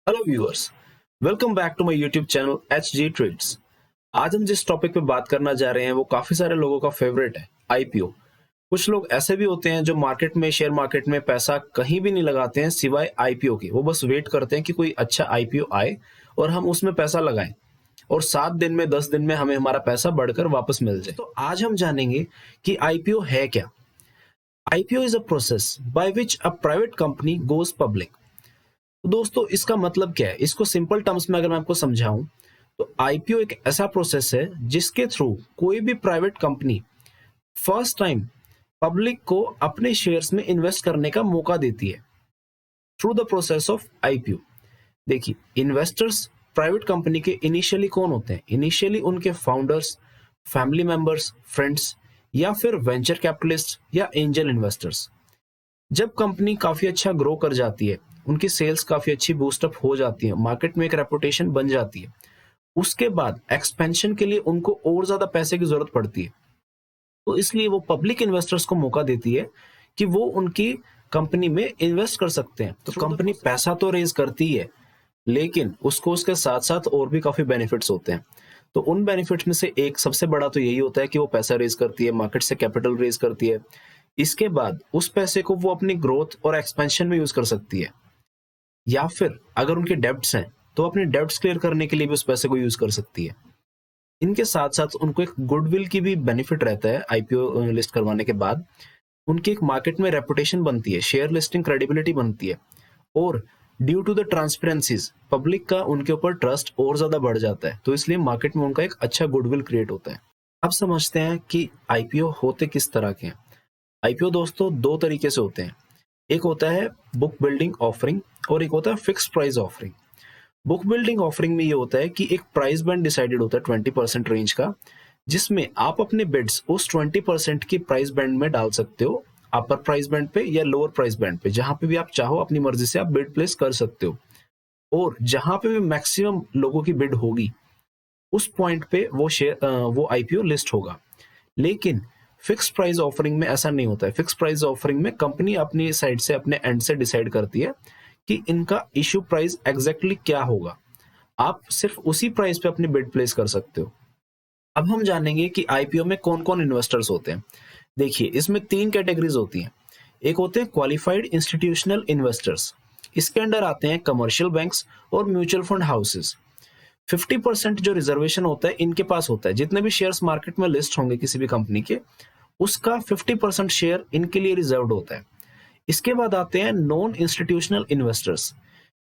Hello viewers, welcome back to my YouTube channel HG trades. आज हम जिस topic पे बात करना जा रहे हैं वो काफी सारे लोगों का फेवरेट है, आईपीओ। कुछ लोग ऐसे भी होते हैं जो मार्केट में, शेयर मार्केट में पैसा कहीं भी नहीं लगाते हैं सिवाय आईपीओ के। वो बस वेट करते हैं कि कोई अच्छा आईपीओ आए और हम उसमें पैसा लगाएं और 7 दिन में, 10 दिन में हमें हमारा पैसा बढ़कर वापस मिल जाए। तो आज हम जानेंगे कि आईपीओ है क्या। IPO is a process by which a private company goes public. तो दोस्तों, इसका मतलब क्या है? इसको सिंपल टर्म्स में अगर मैं आपको समझाऊं तो आईपीओ एक ऐसा प्रोसेस है जिसके थ्रू कोई भी private company first time public को अपने शेयर्स में इन्वेस्ट करने का मौका देती है through the process of IPO. देखिए, इन्वेस्टर्स प्राइवेट कंपनी के इनिशियली कौन होते हैं? इनिशियली उनके फाउंडर्स, फैमिली मेंबर्स, फ्रेंड्स या फिर वेंचर कैपिटलिस्ट या एंजल इन्वेस्टर्स। जब कंपनी काफी अच्छा ग्रो कर जाती है, उनकी सेल्स काफी अच्छी बूस्टअप हो जाती है, मार्केट में एक रेपुटेशन बन जाती है, उसके बाद एक्सपेंशन के लिए उनको और ज्यादा पैसे की जरूरत पड़ती है। तो इसलिए वो पब्लिक इन्वेस्टर्स को मौका देती है कि वो उनकी कंपनी में इन्वेस्ट कर सकते हैं। तो कंपनी पैसा तो रेज करती है, लेकिन उसको उसके साथ साथ और भी काफी बेनिफिट्स होते हैं। तो उन बेनिफिट्स में से एक सबसे बड़ा तो यही होता है कि वो पैसा रेज करती है, मार्केट से कैपिटल रेज करती है। इसके बाद उस पैसे को वो अपनी ग्रोथ और एक्सपेंशन में यूज कर सकती है, या फिर अगर उनके डेब्ट्स हैं तो अपने डेब्ट्स क्लियर करने के लिए भी उस पैसे को यूज कर सकती है। इनके साथ साथ उनको एक गुडविल की भी बेनिफिट रहता है। आईपीओ लिस्ट करवाने के बाद उनकी एक मार्केट में रेपुटेशन बनती है, शेयर लिस्टिंग क्रेडिबिलिटी बनती है, और ड्यू टू द ट्रांसपेरेंसीज पब्लिक का उनके ऊपर ट्रस्ट और ज्यादा बढ़ जाता है। तो इसलिए मार्केट में उनका एक अच्छा गुडविल क्रिएट होता है। अब समझते हैं कि आईपीओ होते किस तरह के हैं। आईपीओ दोस्तों दो तरीके से होते हैं। एक होता है बुक बिल्डिंग ऑफरिंग और एक होता है fix price offering. Book building offering में ये होता है कि एक प्राइस बैंड डिसाइडेड होता है 20% रेंज का, जिसमें आप अपने बिड्स उस 20% की प्राइस बैंड में डाल सकते हो, अपर प्राइस बैंड पे या लोअर प्राइस बैंड पे, जहां पे भी आप चाहो अपनी मर्जी से आप बिड प्लेस कर सकते हो। और जहां पे भी मैक्सिमम लोगों की बिड होगी उस पॉइंट पे वो आईपीओ लिस्ट होगा। लेकिन फिक्स प्राइस ऑफरिंग में ऐसा नहीं होता है। फिक्स प्राइस ऑफरिंग में कंपनी अपनी साइड से, अपने एंड से डिसाइड करती है कि इनका इश्यू प्राइस एग्जैक्टली क्या होगा। आप सिर्फ उसी प्राइस पे अपनी बिड प्लेस कर सकते हो। अब हम जानेंगे कि आईपीओ में कौन कौन इन्वेस्टर्स होते हैं। देखिए, इसमें 3 कैटेगरीज होती हैं। एक होते हैं क्वालिफाइड इंस्टीट्यूशनल इन्वेस्टर्स। इसके अंडर आते हैं कमर्शियल बैंक्स और म्यूचुअल फंड हाउसेस। 50% जो रिजर्वेशन होता है इनके पास होता है। जितने भी शेयर्स मार्केट में लिस्ट होंगे किसी भी कंपनी के, उसका 50% शेयर इनके लिए रिजर्व्ड होता है। इसके बाद आते हैं नॉन इंस्टीट्यूशनल इन्वेस्टर्स।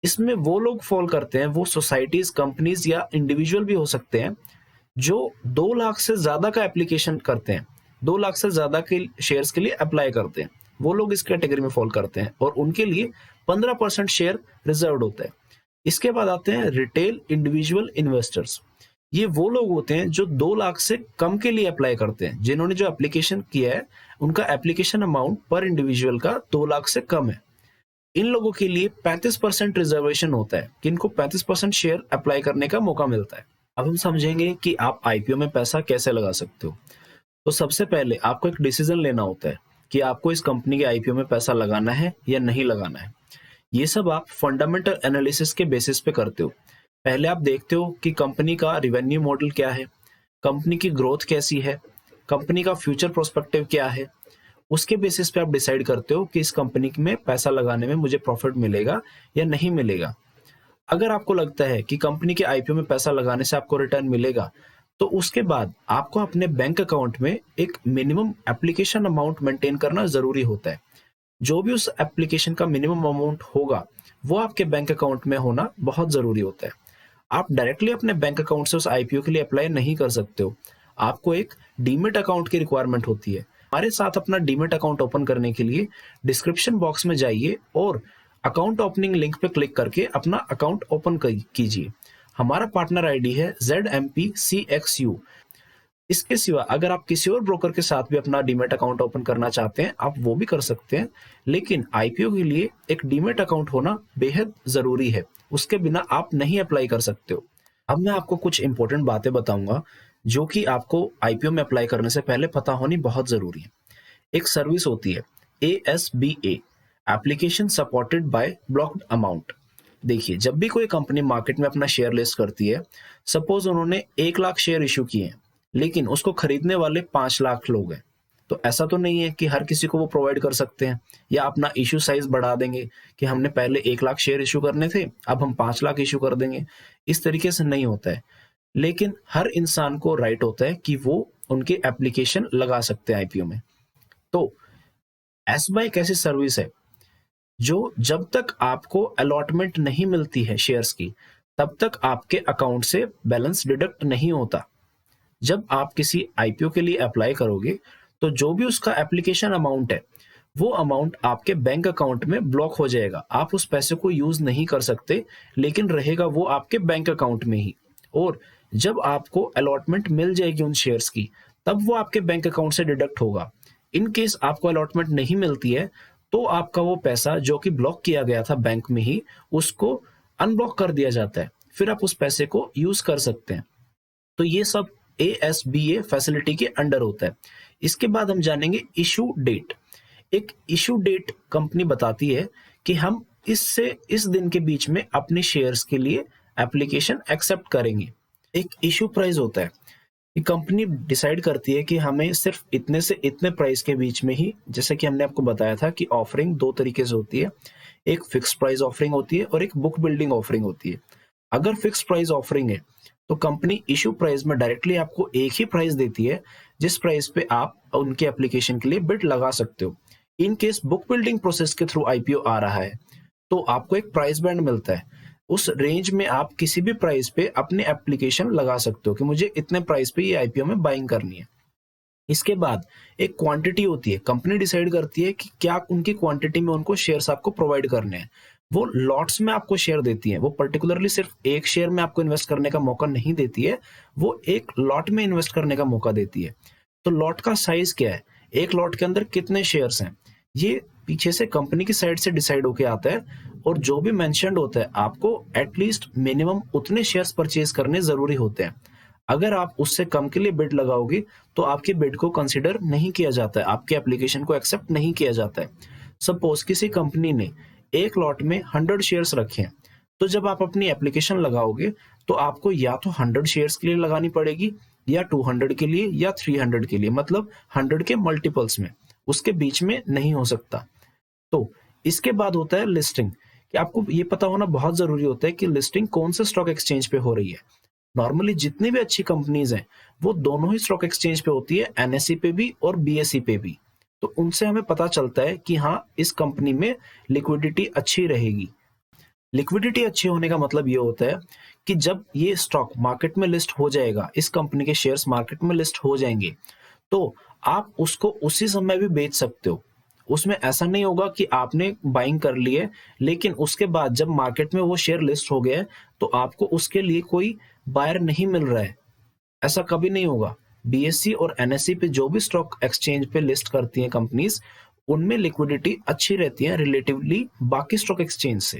इसमें वो लोग फॉल करते हैं, वो सोसाइटीज, कंपनीज या इंडिविजुअल भी हो सकते हैं, जो 2 लाख से ज्यादा का एप्लीकेशन करते हैं, 2 लाख से ज्यादा के शेयर्स के लिए अप्लाई करते हैं। वो लोग इस कैटेगरी में फॉल करते हैं और उनके लिए 15% शेयर रिजर्व्ड होता है। इसके बाद आते हैं रिटेल इंडिविजुअल इन्वेस्टर्स। ये वो लोग होते हैं जो 2 लाख से कम के लिए अप्लाई करते हैं। जिन्होंने जो एप्लीकेशन किया है उनका एप्लीकेशन अमाउंट पर इंडिविजुअल का 2 लाख से कम है। इन लोगों के लिए 35% रिजर्वेशन होता है कि इनको 35% शेयर अप्लाई करने का मौका मिलता है। अब हम समझेंगे कि आप आईपीओ में पैसा कैसे लगा सकते हो। तो सबसे पहले आपको एक डिसीजन लेना होता है कि आपको इस कंपनी के आईपीओ में पैसा लगाना है या नहीं लगाना है। ये सब आप फंडामेंटल एनालिसिस के बेसिस पे करते हो। पहले आप देखते हो कि कंपनी का रिवेन्यू मॉडल क्या है, कंपनी की ग्रोथ कैसी है, कंपनी का फ्यूचर प्रोस्पेक्टिव क्या है। उसके बेसिस पे आप डिसाइड करते हो कि इस कंपनी में पैसा लगाने में मुझे प्रॉफिट मिलेगा या नहीं मिलेगा। अगर आपको लगता है कि कंपनी के आईपीओ में पैसा लगाने से आपको रिटर्न मिलेगा, तो उसके बाद आपको अपने बैंक अकाउंट में एक मिनिमम एप्लीकेशन अमाउंट मेंटेन करना जरूरी होता है। जो भी उस एप्लीकेशन का मिनिमम अमाउंट होगा वो आपके बैंक अकाउंट में होना बहुत जरूरी होता है। आप डायरेक्टली अपने बैंक अकाउंट से उस आईपीओ के लिए अप्लाई नहीं कर सकते हो। आपको एक डीमेट अकाउंट की रिक्वायरमेंट होती है। हमारे साथ अपना डीमेट अकाउंट ओपन करने के लिए डिस्क्रिप्शन बॉक्स में जाइए और अकाउंट ओपनिंग लिंक पे क्लिक करके अपना अकाउंट ओपन कीजिए। हमारा पार्टनर आईडी है ZMPCXU। इसके सिवा अगर आप किसी और ब्रोकर के साथ भी अपना डीमेट अकाउंट ओपन करना चाहते हैं, आप वो भी कर सकते हैं। लेकिन आईपीओ के लिए एक डीमेट अकाउंट होना बेहद जरूरी है, उसके बिना आप नहीं अप्लाई कर सकते हो। अब मैं आपको कुछ इंपॉर्टेंट बातें बताऊंगा जो कि आपको आईपीओ में अप्लाई करने से पहले पता होनी बहुत जरूरी है। एक सर्विस होती है ASBA, application supported by blocked amount. देखिए, जब भी कोई कंपनी मार्केट में अपना शेयर लिस्ट करती है, सपोज उन्होंने 1 लाख शेयर इशू किए हैं, लेकिन उसको खरीदने वाले 5 लाख लोग हैं, तो ऐसा तो नहीं है कि हर किसी को वो प्रोवाइड कर सकते हैं या अपना इशू साइज बढ़ा देंगे कि हमने पहले 1 लाख शेयर इशू करने थे, अब हम 5 लाख इशू कर देंगे। इस तरीके से नहीं होता है। लेकिन हर इंसान को राइट होता है कि वो उनकी एप्लीकेशन लगा सकते हैं आईपीओ में। तो एसबाई एक ऐसी सर्विस है जो जब तक आपको अलॉटमेंट नहीं मिलती है शेयर्स की, तब तक आपके अकाउंट से बैलेंस डिडक्ट नहीं होता। जब आप किसी आईपीओ के लिए अप्लाई करोगे, तो जो भी उसका एप्लीकेशन अमाउंट है, वो अमाउंट आपके बैंक अकाउंट में ब्लॉक हो जाएगा। आप उस पैसे को यूज नहीं कर सकते, लेकिन रहेगा वो आपके बैंक अकाउंट में ही। और जब आपको अलॉटमेंट मिल जाएगी उन शेयर्स की, तब वो आपके बैंक अकाउंट से डिडक्ट होगा। इन केस आपको अलॉटमेंट नहीं मिलती है, तो आपका वो पैसा जो कि ब्लॉक किया गया था बैंक में ही, उसको अनब्लॉक कर दिया जाता है। फिर आप उस पैसे को यूज कर सकते हैं। तो ये सब एएसबीए फैसिलिटी के अंडर होता है। इसके बाद हम जानेंगे इशू डेट। एक इशू डेट कंपनी बताती है कि हम इससे इस दिन के बीच में अपने शेयर्स के लिए एप्लीकेशन एक्सेप्ट करेंगे। एक इशू प्राइस होता है कि कंपनी डिसाइड करती है कि हमें सिर्फ इतने से इतने प्राइस के बीच में ही, जैसे कि हमने आपको बताया था कि ऑफरिंग 2 तरीके से होती है। एक फिक्स प्राइस ऑफरिंग होती है और एक बुक बिल्डिंग ऑफरिंग होती है। अगर फिक्स प्राइस ऑफरिंग है, तो कंपनी इशू प्राइस में डायरेक्टली आपको एक ही प्राइस देती है, जिस प्राइस पे आप उनके एप्लीकेशन के लिए बिड लगा सकते हो। In case book building process के थ्रू आईपीओ आ रहा है, तो आपको एक प्राइस बैंड मिलता है। उस रेंज में आप किसी भी प्राइस पे अपने एप्लीकेशन लगा सकते हो कि मुझे इतने प्राइस पे ये आईपीओ में बाइंग करनी है। इसके बाद एक क्वांटिटी होती है। कंपनी डिसाइड करती है कि क्या उनकी क्वांटिटी में उनको शेयर्स आपको प्रोवाइड करने हैं। वो लॉट्स में आपको शेयर देती है। वो पर्टिकुलरली सिर्फ एक शेयर में आपको इन्वेस्ट करने का मौका नहीं देती है, वो एक लॉट में इन्वेस्ट करने का मौका देती है। तो लॉट का साइज क्या है, एक लॉट के अंदर कितने शेयर्स हैं, ये पीछे से कंपनी की साइड से डिसाइड होके आता है। और जो भी मेंशन्ड होता है, आपको एटलीस्ट मिनिमम उतने शेयर्स परचेज करने जरूरी होते हैं। अगर आप उससे कम के लिए बिड लगाओगे, तो आपके बिड को कंसिडर नहीं किया जाता है, आपके एप्लीकेशन को एक्सेप्ट नहीं किया जाता है। सपोज किसी कंपनी ने एक लॉट में 100 शेयर्स रखे हैं, तो जब आप अपनी एप्लीकेशन लगाओगे, तो आपको या तो 100 शेयर्स के लिए लगानी पड़ेगी, या 200 के लिए, या 300 के लिए, मतलब 100 के मल्टीपल्स में, उसके बीच में नहीं हो सकता। तो इसके बाद होता है लिस्टिंग, कि आपको ये पता होना बहुत जरूरी होता है कि लिस्टिंग कौन से स्टॉक एक्सचेंज पे हो रही है। नॉर्मली जितनी भी अच्छी कंपनीज हैं, वो दोनों ही स्टॉक एक्सचेंज पे होती है, एनएसई पे भी और बीएसई पे भी। तो उनसे हमें पता चलता है कि हाँ, इस कंपनी में लिक्विडिटी अच्छी रहेगी। लिक्विडिटी अच्छी होने का मतलब ये होता है कि जब ये स्टॉक मार्केट में लिस्ट हो जाएगा, इस कंपनी के शेयर्स मार्केट में लिस्ट हो जाएंगे, तो आप उसको उसी समय भी बेच सकते हो। उसमें ऐसा नहीं होगा कि आपने बाइंग कर ली है, लेकिन उसके बाद जब मार्केट में वो शेयर लिस्ट हो गया है, तो आपको उसके लिए कोई बायर नहीं मिल रहा है। ऐसा कभी नहीं होगा। बीएसई और एनएसई पे जो भी स्टॉक एक्सचेंज पे लिस्ट करती हैं कंपनीज, उनमें लिक्विडिटी अच्छी रहती है रिलेटिवली बाकी स्टॉक एक्सचेंज से।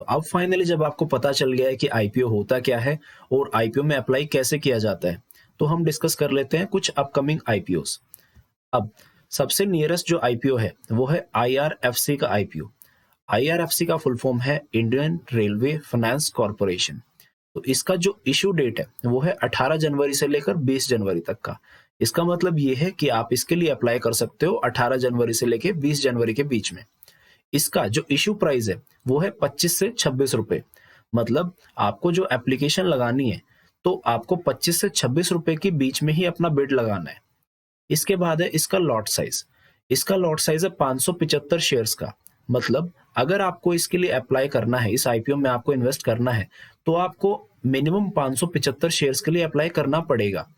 तो अब फाइनली जब आपको पता चल गया है कि आईपीओ होता क्या है और आईपीओ में अप्लाई कैसे किया जाता है, तो हम डिस्कस कर लेते हैं कुछ अपकमिंग आईपीओस। अब सबसे नियरेस्ट जो आईपीओ है, वो है आईआरएफसी का आईपीओ। आईआरएफसी का फुल फॉर्म है इंडियन रेलवे फाइनेंस कॉर्पोरेशन। तो इसका जो इशू डेट है, वो है 18 जनवरी से लेकर 20 जनवरी तक का। इसका मतलब ये है कि आप इसके लिए अप्लाई कर सकते हो 18 जनवरी से लेकर 20 जनवरी के बीच में। इसका जो इशू प्राइस है, वो है 25 से 26 रुपए। मतलब आपको जो एप्लीकेशन लगानी है, तो आपको 25 से 26 रुपए के बीच में ही अपना बिड लगाना है। इसके बाद है इसका लॉट साइज। इसका लॉट साइज है 575 शेयर्स का। मतलब अगर आपको इसके लिए अप्लाई करना है, इस आईपीओ में आपको इन्वेस्ट करना है, तो आपको मिनिमम 575 शेयर्स के लिए अप्लाई करना पड़ेगा।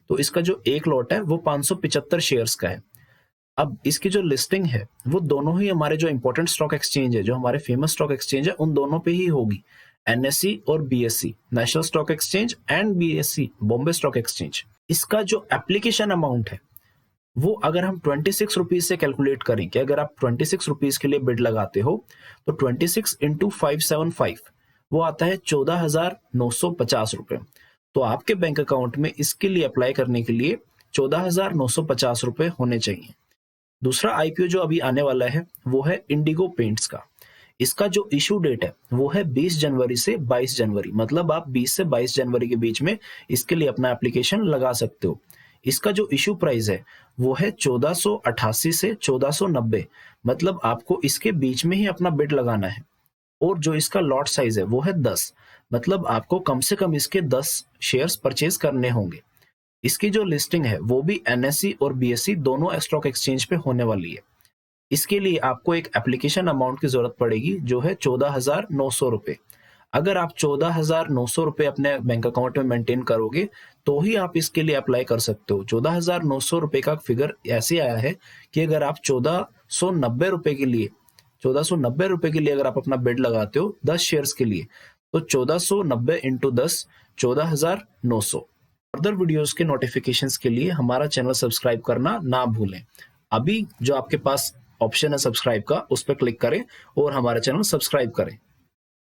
तो इसका जो एक लॉट है, वो 575 शेयर्स का है। अब इसकी जो लिस्टिंग है, वो दोनों ही हमारे जो इंपॉर्टेंट स्टॉक एक्सचेंज है, जो हमारे फेमस स्टॉक एक्सचेंज है, उन दोनों पे ही होगी। एनएसई और BSE, national stock exchange, and BSE, Bombay stock exchange. इसका जो एप्लीकेशन अमाउंट है, वो अगर हम 26 रुपीज से कैलकुलेट करें, कि अगर आप 26 रुपीज के लिए बिड लगाते हो, तो 26 इंटू 575, वो आता है 14,950 रुपए। तो आपके बैंक अकाउंट में इसके लिए अप्लाई करने के लिए 14,950 रुपए होने चाहिए। दूसरा आईपीओ जो अभी आने वाला है, वो है इंडिगो पेंट्स का। इसका जो इशू डेट है वो है 20 जनवरी से 22 जनवरी, मतलब आप 20 से 22 जनवरी के बीच में इसके लिए अपना एप्लीकेशन लगा सकते हो। इसका जो इशू प्राइस है वो है 1488 से 1490, मतलब आपको इसके बीच में ही अपना बिड लगाना है। और जो इसका लॉट साइज है वो है 10, मतलब आपको कम से कम इसके 10 शेयर्स परचेज करने होंगे। इसकी जो लिस्टिंग है वो भी एनएसई और बीएसई दोनों स्टॉक एक्सचेंज पे होने वाली है। इसके लिए आपको एक एप्लीकेशन अमाउंट की जरूरत पड़ेगी जो है 14,900 रुपए। अगर आप 14,900 रुपए अपने बैंक अकाउंट में मेंटेन करोगे तो ही आप इसके लिए अप्लाई कर सकते हो। 14,900 रुपए का फिगर ऐसे आया है कि अगर आप 1490 रुपए के लिए 1490 रुपए के लिए अगर आप अपना बिड लगाते हो 10 शेयर्स के लिए, तो 1490 इंटू 10 14,900। फर्दर वीडियोस के नोटिफिकेशंस के लिए हमारा चैनल सब्सक्राइब करना ना भूलें। अभी जो आपके पास ऑप्शन है सब्सक्राइब का, उस पर क्लिक करें और हमारा चैनल सब्सक्राइब करें।